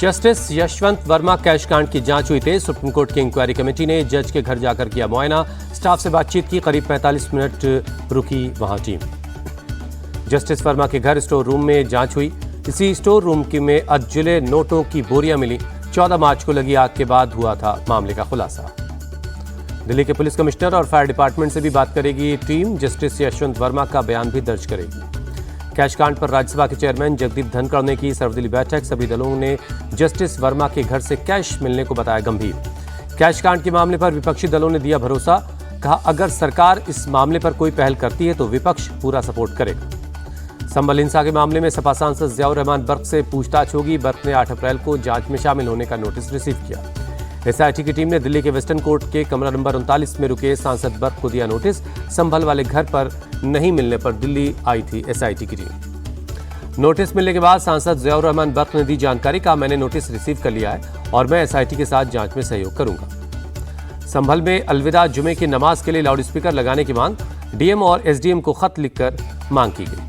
Justice Yashwant Verma cash कांड की जांच हुई तेज। सुप्रीम कोर्ट की इंक्वायरी कमेटी ने जज के घर जाकर किया मुआयना, स्टाफ से बातचीत की। करीब 45 मिनट रुकी वहां टीम। जस्टिस वर्मा के घर स्टोर रूम में जांच हुई। इसी स्टोर रूम में अधजले नोटों की बोरियां मिली। 14 मार्च को लगी आग के बाद हुआ था मामले का खुलासा। दिल्ली के पुलिस कमिश्नर और फायर डिपार्टमेंट से भी बात करेगी टीम। जस्टिस यशवंत वर्मा का बयान भी दर्ज करेगी। कैश कांड पर राज्यसभा के चेयरमैन जगदीप धनखड़ ने की सर्वदलीय बैठक। सभी दलों ने जस्टिस वर्मा के घर से कैश मिलने को बताया गंभीर। कैश कांड के मामले पर विपक्षी दलों ने दिया भरोसा। कहा, अगर सरकार इस मामले पर कोई पहल करती है तो विपक्ष पूरा सपोर्ट करेगा। संभल हिंसा के मामले में सपा सांसद जियाउर रहमान बर्क से पूछताछ होगी। बर्क ने 8 अप्रैल को जांच में शामिल होने का नोटिस रिसीव किया। एसआईटी की टीम ने दिल्ली के वेस्टर्न कोर्ट के कमरा नंबर 39 में रुके सांसद बर्क को दिया नोटिस। संभल वाले घर पर नहीं मिलने पर दिल्ली आई थी एसआईटी की टीम। नोटिस मिलने के बाद सांसद जियाउर रहमान बर्क ने दी जानकारी। कहा, मैंने नोटिस रिसीव कर लिया है और मैं एसआईटी के साथ जांच में सहयोग करूंगा। संभल में अलविदा जुमे की नमाज के लिए लाउडस्पीकर लगाने की मांग। डीएम और एसडीएम को खत लिखकर मांग की गई।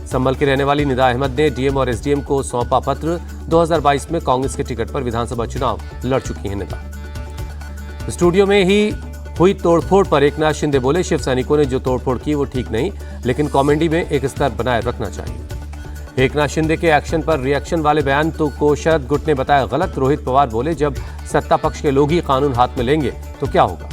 संभल की रहने वाली निदा अहमद ने डीएम और एसडीएम को सौंपा पत्र। 2022 में कांग्रेस के टिकट पर विधानसभा चुनाव लड़ चुकी हैं निदा। स्टूडियो में ही हुई तोड़फोड़ पर एकनाथ शिंदे बोले, शिव सैनिकों ने जो तोड़फोड़ की वो ठीक नहीं, लेकिन कॉमेडी में एक स्तर बनाए रखना चाहिए। एकनाथ शिंदे के एक्शन पर रिएक्शन वाले बयान को शरद गुट ने बताया गलत। रोहित पवार बोले, जब सत्ता पक्ष के लोग ही कानून हाथ में लेंगे तो क्या होगा।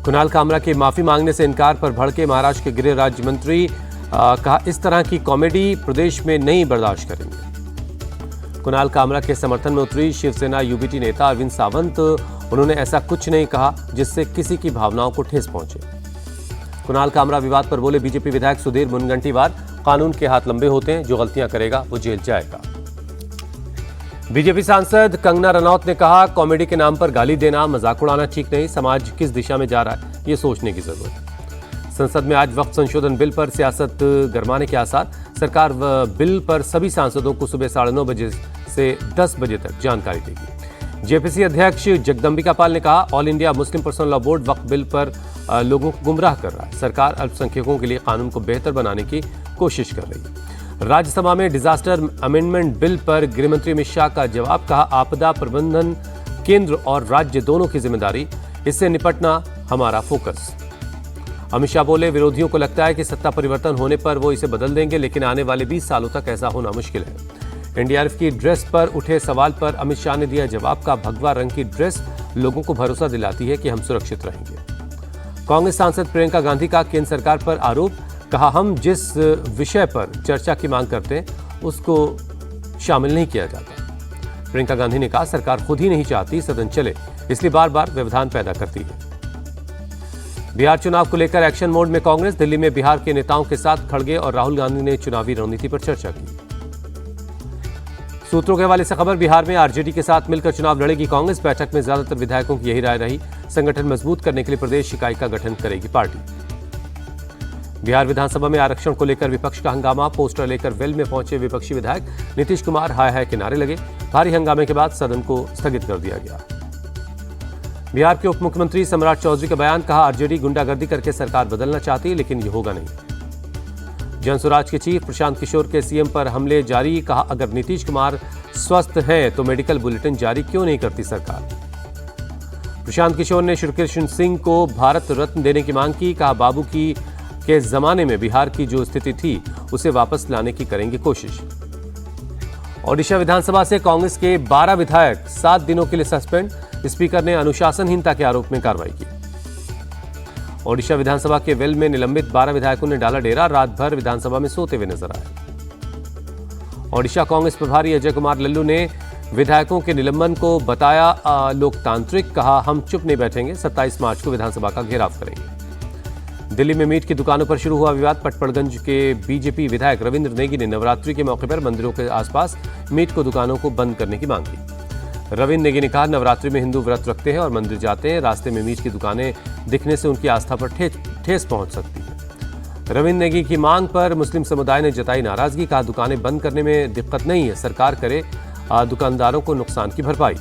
कुणाल कामरा के माफी मांगने से इनकार पर भड़के महाराष्ट्र के गृह राज्य मंत्री। कहा, इस तरह की कॉमेडी प्रदेश में नहीं बर्दाश्त करेंगे। कुणाल कामरा के समर्थन में उतरी शिवसेना यूबीटी नेता अरविंद सावंत। उन्होंने ऐसा कुछ नहीं कहा जिससे किसी की भावनाओं को ठेस पहुंचे। कुणाल कामरा विवाद पर बोले, बीजेपी विधायक सुधीर मुनगंटीवार, कानून के हाथ लंबे होते हैं, जो गलतियां करेगा वो जेल जाएगा। बीजेपी सांसद कंगना रनौत ने कहा, कॉमेडी के नाम पर गाली देना, मजाक उड़ाना ठीक नहीं। समाज किस दिशा में जा रहा है ये सोचने की जरूरत है। संसद में आज वक्फ संशोधन बिल पर सियासत गरमाने के आसार। सरकार बिल पर सभी सांसदों को सुबह 9:30 बजे से 10 बजे तक जानकारी देगी। जेपीसी अध्यक्ष जगदम्बिका पाल ने कहा, All India Muslim Personal Law Board Waqf bill पर लोगों को गुमराह कर रहा है। सरकार अल्पसंख्यकों के लिए कानून को बेहतर बनाने की कोशिश कर रही है। राज्यसभा में डिजास्टर अमेंडमेंट बिल पर गृहमंत्री अमित शाह का जवाब। कहा, आपदा प्रबंधन केंद्र और राज्य दोनों की जिम्मेदारी, इससे निपटना हमारा फोकस। अमित शाह बोले, विरोधियों को लगता है कि सत्ता परिवर्तन होने पर वो इसे बदल देंगे, लेकिन आने वाले 20 सालों तक ऐसा होना मुश्किल है। एनडीआरएफ की ड्रेस पर उठे सवाल पर अमित शाह ने दिया जवाब। का भगवा रंग की ड्रेस लोगों को भरोसा दिलाती है कि हम सुरक्षित रहेंगे। कांग्रेस सांसद प्रियंका गांधी का केंद्र सरकार पर आरोप। कहा, हम जिस विषय पर चर्चा की मांग करते हैं उसको शामिल नहीं किया जाता। प्रियंका गांधी ने कहा, सरकार खुद ही नहीं चाहती सदन चले, इसलिए बार बार व्यवधान पैदा करती है। बिहार चुनाव को लेकर एक्शन मोड में कांग्रेस। दिल्ली में बिहार के नेताओं के साथ खड़गे और राहुल गांधी ने चुनावी रणनीति पर चर्चा की। सूत्रों के हवाले से खबर, बिहार में आरजेडी के साथ मिलकर चुनाव लड़ेगी कांग्रेस। बैठक में ज्यादातर विधायकों की यही राय रही। संगठन मजबूत करने के लिए प्रदेश इकाई का गठन करेगी पार्टी। बिहार विधानसभा में आरक्षण को लेकर विपक्ष का हंगामा। पोस्टर लेकर वेल में पहुंचे विपक्षी विधायक। नीतीश कुमार हाय हाय के नारे लगे। भारी हंगामे के बाद सदन को स्थगित कर दिया गया। बिहार के उप मुख्यमंत्री सम्राट चौधरी का बयान। कहा, आरजेडी गुंडागर्दी करके सरकार बदलना चाहती है, लेकिन ये होगा नहीं। जनसुराज के चीफ प्रशांत किशोर के सीएम पर हमले जारी। कहा, अगर नीतीश कुमार स्वस्थ हैं तो मेडिकल बुलेटिन जारी क्यों नहीं करती सरकार। प्रशांत किशोर ने श्रीकृष्ण सिंह को भारत रत्न देने की मांग की। कहा, बाबू की के जमाने में बिहार की जो स्थिति थी उसे वापस लाने की करेंगे कोशिश। ओडिशा विधानसभा से कांग्रेस के 12 विधायक 7 दिनों के लिए सस्पेंड। स्पीकर ने अनुशासनहीनता के आरोप में कार्रवाई की। ओडिशा विधानसभा के वेल में निलंबित 12 विधायकों ने डाला डेरा। रात भर विधानसभा में सोते हुए नजर आए। ओडिशा कांग्रेस प्रभारी अजय कुमार लल्लू ने विधायकों के निलंबन को बताया लोकतांत्रिक। कहा, हम चुप नहीं बैठेंगे, 27 मार्च को विधानसभा का घेराव करेंगे। दिल्ली में मीट की दुकानों पर शुरू हुआ विवाद। पटपड़गंज के बीजेपी विधायक रविंद्र नेगी ने नवरात्रि के मौके पर मंदिरों के आसपास मीट को दुकानों को बंद करने की मांग की। रविंद्र नेगी ने कहा, नवरात्रि में हिंदू व्रत रखते हैं और मंदिर जाते हैं। रास्ते में मीट की दुकानें दिखने से उनकी आस्था पर ठेस पहुंच सकती है। रविंद्र नेगी की मांग पर मुस्लिम समुदाय ने जताई नाराजगी। कहा, दुकानें बंद करने में दिक्कत नहीं है, सरकार करे दुकानदारों को नुकसान की भरपाई।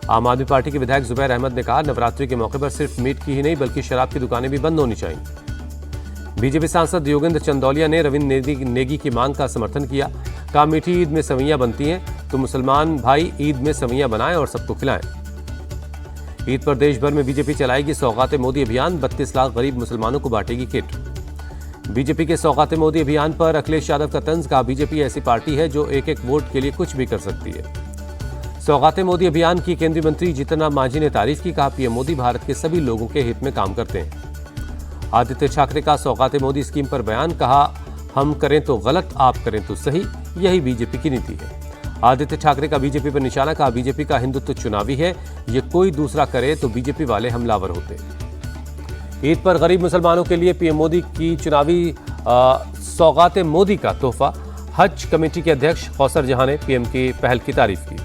आम आदमी पार्टी के विधायक जुबैर अहमद ने कहा, नवरात्रि के मौके पर सिर्फ मीट की ही नहीं बल्कि शराब की दुकानें भी बंद होनी चाहिए। बीजेपी सांसद योगेंद्र चंदौलिया ने रविंद्र नेगी की मांग का समर्थन किया। कहा मीठी ईद में सवैयां बनती हैं तो मुसलमान भाई ईद में सवैयां बनाएं और सबको खिलाएं। ईद पर देश भर में बीजेपी चलाएगी सौगाते मोदी अभियान, 32 लाख गरीब मुसलमानों को बांटेगी किट। बीजेपी के सौगाते मोदी अभियान पर अखिलेश यादव का तंज, कहा बीजेपी ऐसी पार्टी है जो एक एक वोट के लिए कुछ भी कर सकती है। सौगाते मोदी अभियान की केंद्रीय मंत्री जीतन राम मांझी ने तारीफ की, कहा पीएम मोदी भारत के सभी लोगों के हित में काम करते हैं। आदित्य ठाकरे का सौगाते मोदी स्कीम पर बयान, कहा हम करें तो गलत, आप करें तो सही, यही बीजेपी की नीति है। आदित्य ठाकरे का बीजेपी पर निशाना, कहा बीजेपी का हिंदुत्व चुनावी है, ये कोई दूसरा करे तो बीजेपी वाले हमलावर होते। ईद पर गरीब मुसलमानों के लिए पीएम मोदी की चुनावी सौगाते मोदी का तोहफा। हज कमेटी के अध्यक्ष कौसर जहां ने पीएम की पहल की तारीफ की।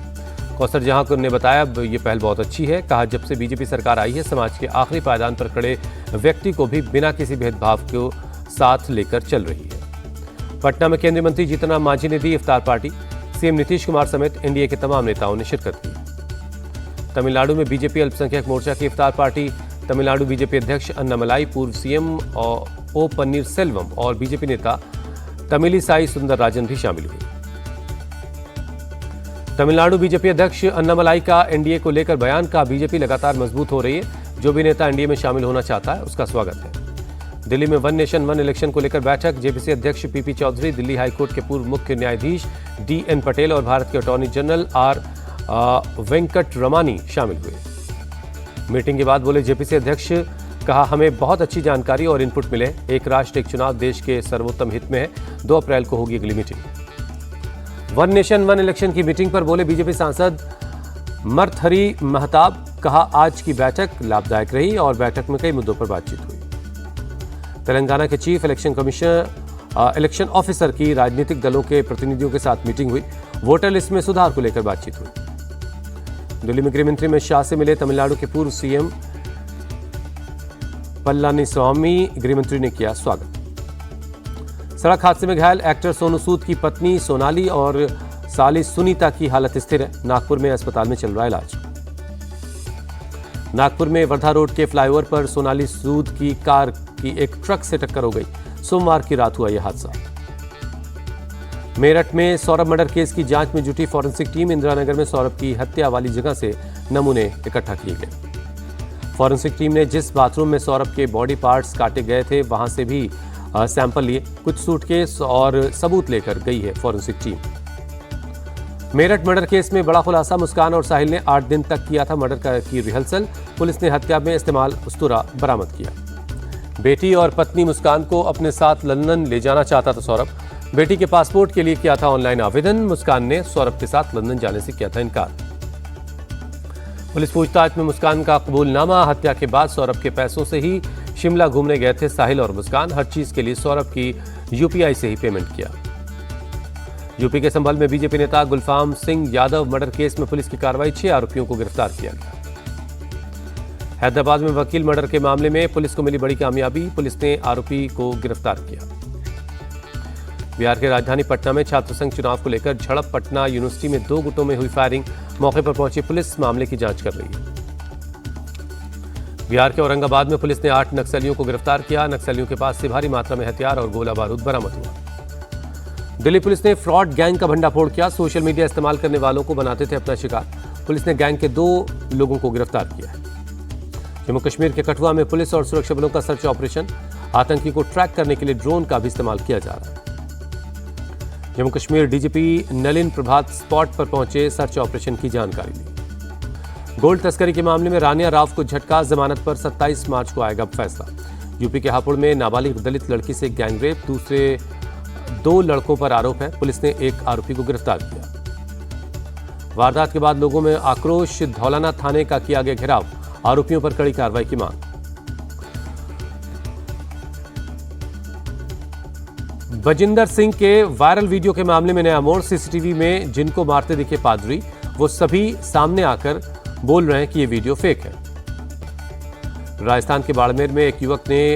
कौसर जहां ने बताया ये पहल बहुत अच्छी है, कहा जब से बीजेपी सरकार आई है समाज के आखिरी पायदान पर खड़े व्यक्ति को भी बिना किसी भेदभाव को साथ लेकर चल रही है। पटना में केंद्रीय मंत्री जीतन राम मांझी ने दी इफ्तार पार्टी, सीएम नीतीश कुमार समेत एनडीए के तमाम नेताओं ने शिरकत की। तमिलनाडु में बीजेपी अल्पसंख्यक मोर्चा की इफ्तार पार्टी, तमिलनाडु बीजेपी अध्यक्ष अन्नामलाई, पूर्व सीएम ओ पन्नीर सेल्वम और बीजेपी नेता तमिलिसाई सुंदरराजन भी शामिल हुए। तमिलनाडु बीजेपी अध्यक्ष अन्नामलाई का एनडीए को लेकर बयान, का बीजेपी लगातार मजबूत हो रही है, जो भी नेता एनडीए में शामिल होना चाहता है उसका स्वागत है। दिल्ली में वन नेशन वन इलेक्शन को लेकर बैठक, जेपीसी अध्यक्ष पीपी चौधरी, दिल्ली हाईकोर्ट के पूर्व मुख्य न्यायाधीश डीएन पटेल और भारत के अटॉर्नी जनरल आर वेंकट रमानी शामिल हुए। मीटिंग के बाद बोले जेपीसी अध्यक्ष, कहा हमें बहुत अच्छी जानकारी और इनपुट मिले, एक राष्ट्र एक चुनाव देश के सर्वोत्तम हित में है। 2 अप्रैल को होगी अगली meeting. One nation one election की मीटिंग पर बोले बीजेपी सांसद मरथरी महताब, कहा आज की बैठक लाभदायक रही और बैठक में कई मुद्दों पर बातचीत हुई। तेलंगाना के चीफ इलेक्शन ऑफिसर की राजनीतिक दलों के प्रतिनिधियों के साथ मीटिंग हुई, वोटर लिस्ट में सुधार को लेकर बातचीत हुई। दिल्ली में गृहमंत्री अमित शाह से मिले तमिलनाडु के पूर्व सीएम पलानीस्वामी, गृहमंत्री ने किया स्वागत। सड़क हादसे में घायल एक्टर सोनू सूद की पत्नी सोनाली और साली सुनीता की हालत स्थिर है, नागपुर में अस्पताल में चल रहा इलाज। नागपुर में वर्धा रोड के फ्लाईओवर पर सोनाली सूद की कार की एक ट्रक से टक्कर हो गई, सोमवार की रात हुआ यह हादसा। मेरठ में सौरभ मर्डर केस की जांच में जुटी फॉरेंसिक टीम, इंदिरानगर में सौरभ की हत्या वाली जगह से नमूने इकट्ठा किए गए। फॉरेंसिक टीम ने जिस बाथरूम में सौरभ के बॉडी पार्ट्स काटे गए थे वहां से भी सैंपल लिए, कुछ सूटकेस और सबूत लेकर गई है forensic team. Meerut murder case में बड़ा खुलासा, मुस्कान और साहिल ने 8 दिन तक किया था मर्डर की रिहर्सल, पुलिस ने हत्या में इस्तेमाल उस्तुरा बरामद किया। बेटी और पत्नी मुस्कान को अपने साथ लंदन ले जाना चाहता था सौरभ, बेटी के पासपोर्ट के लिए किया था ऑनलाइन आवेदन, मुस्कान ने सौरभ के साथ लंदन जाने से किया था इनकार। पुलिस पूछताछ में मुस्कान का कबूलनामा, हत्या के बाद सौरभ के पैसों से ही शिमला घूमने गए थे साहिल और मुस्कान, हर चीज के लिए सौरभ की यूपीआई से ही पेमेंट किया। यूपी के संभल में बीजेपी नेता गुलफाम सिंह यादव मर्डर केस में पुलिस की कार्रवाई, 6 आरोपियों को गिरफ्तार किया गया। हैदराबाद में वकील मर्डर के मामले में पुलिस को मिली बड़ी कामयाबी, पुलिस ने आरोपी को गिरफ्तार किया। बिहार के राजधानी पटना में छात्र संघ चुनाव को लेकर झड़प, पटना यूनिवर्सिटी में 2 गुटों में हुई फायरिंग, मौके पर पहुंची पुलिस मामले की जांच कर रही है। बिहार के औरंगाबाद में पुलिस ने 8 नक्सलियों को गिरफ्तार किया, नक्सलियों के पास से भारी मात्रा में हथियार और गोला बारूद बरामद हुआ। दिल्ली पुलिस ने फ्रॉड गैंग का भंडाफोड़ किया, सोशल मीडिया इस्तेमाल करने वालों को बनाते थे अपना शिकार, पुलिस ने गैंग के 2 लोगों को गिरफ्तार किया है। जम्मू कश्मीर के कठुआ में पुलिस और सुरक्षा बलों का सर्च ऑपरेशन, आतंकी को ट्रैक करने के लिए ड्रोन का भी इस्तेमाल किया जा रहा है। जम्मू कश्मीर डीजीपी नलिन प्रभात स्पॉट पर पहुंचे, सर्च ऑपरेशन की जानकारी ली। गोल्ड तस्करी के मामले में रानिया राव को झटका, जमानत पर 27 मार्च को आएगा फैसला। यूपी के हापुड़ में नाबालिग दलित लड़की से गैंगरेप, दूसरे 2 लड़कों पर आरोप है, पुलिस ने 1 आरोपी को गिरफ्तार किया। वारदात के बाद लोगों में आक्रोश, धौलाना थाने का किया गया घेराव, आरोपियों पर कड़ी कार्रवाई की मांग। बजिंदर सिंह के वायरल वीडियो के मामले में नया मोड़, सीसीटीवी में जिनको मारते दिखे पादरी, वो सभी सामने आकर बोल रहे हैं कि ये वीडियो फेक है। राजस्थान के बाड़मेर में एक युवक ने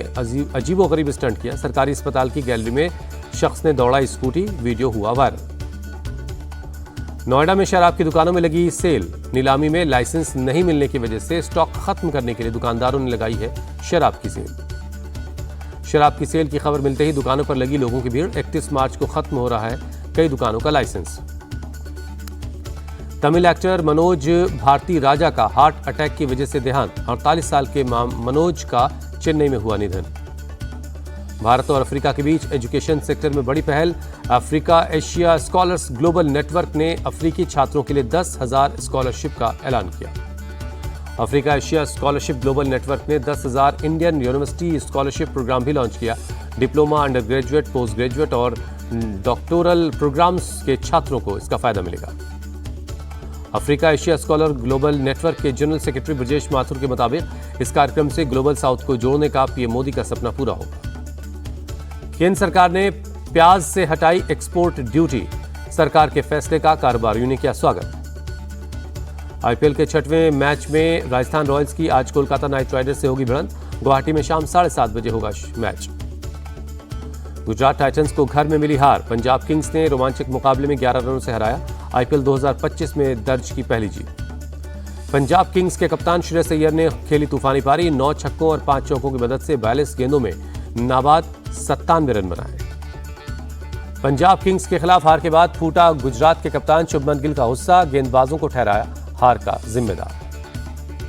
अजीबोगरीब स्टंट किया, सरकारी अस्पताल की गैलरी में शख्स ने दौड़ा स्कूटी, वीडियो हुआ वायरल। नोएडा में शराब की दुकानों में लगी सेल, नीलामी में लाइसेंस नहीं मिलने की वजह से स्टॉक खत्म करने के लिए दुकानदारों ने लगाई है शराब की सेल। शराब की सेल की खबर मिलते ही दुकानों पर लगी लोगों की भीड़, 31 मार्च को खत्म हो रहा है कई दुकानों का लाइसेंस। तमिल एक्टर मनोज भारती राजा का हार्ट अटैक की वजह से देहांत। 48 साल के मनोज का चेन्नई में हुआ निधन। भारत और अफ्रीका के बीच एजुकेशन सेक्टर में बड़ी पहल। Africa Asia scholars global network ने अफ्रीकी छात्रों के लिए 10,000 स्कॉलरशिप का ऐलान किया। Africa Asia scholarship global network ने 10,000 इंडियन यूनिवर्सिटी स्कॉलरशिप प्रोग्राम भी लॉन्च किया। Diploma, under graduate, post graduate और डॉक्टोरल प्रोग्राम्स के छात्रों को इसका फायदा मिलेगा। Africa Asia scholar global network के जनरल सेक्रेटरी ब्रजेश माथुर के मुताबिक इस कार्यक्रम से ग्लोबल साउथ को जोड़ने का पीएम मोदी का सपना पूरा होगा। केंद्र सरकार ने प्याज से हटाई एक्सपोर्ट ड्यूटी। सरकार के फैसले का कारोबारियों ने किया स्वागत। आईपीएल के 6वें मैच में राजस्थान रॉयल्स की आज कोलकाता नाइट राइडर्स से होगी भिड़ंत। गुवाहाटी में शाम 7:30 बजे होगा मैच। गुजरात टाइटंस को घर में मिली हार। पंजाब किंग्स ने रोमांचक मुकाबले में 11 रनों से हराया। आईपीएल 2025 में दर्ज की पहली जीत। पंजाब किंग्स के कप्तान श्रेयस अय्यर ने खेली तूफानी पारी। 9 छक्कों और 5 चौकों की मदद से 42 गेंदों में नाबाद 97 रन बनाए। पंजाब किंग्स के खिलाफ हार के बाद फूटा गुजरात के कप्तान शुभमन गिल का गुस्सा। गेंदबाजों को ठहराया हार का जिम्मेदार।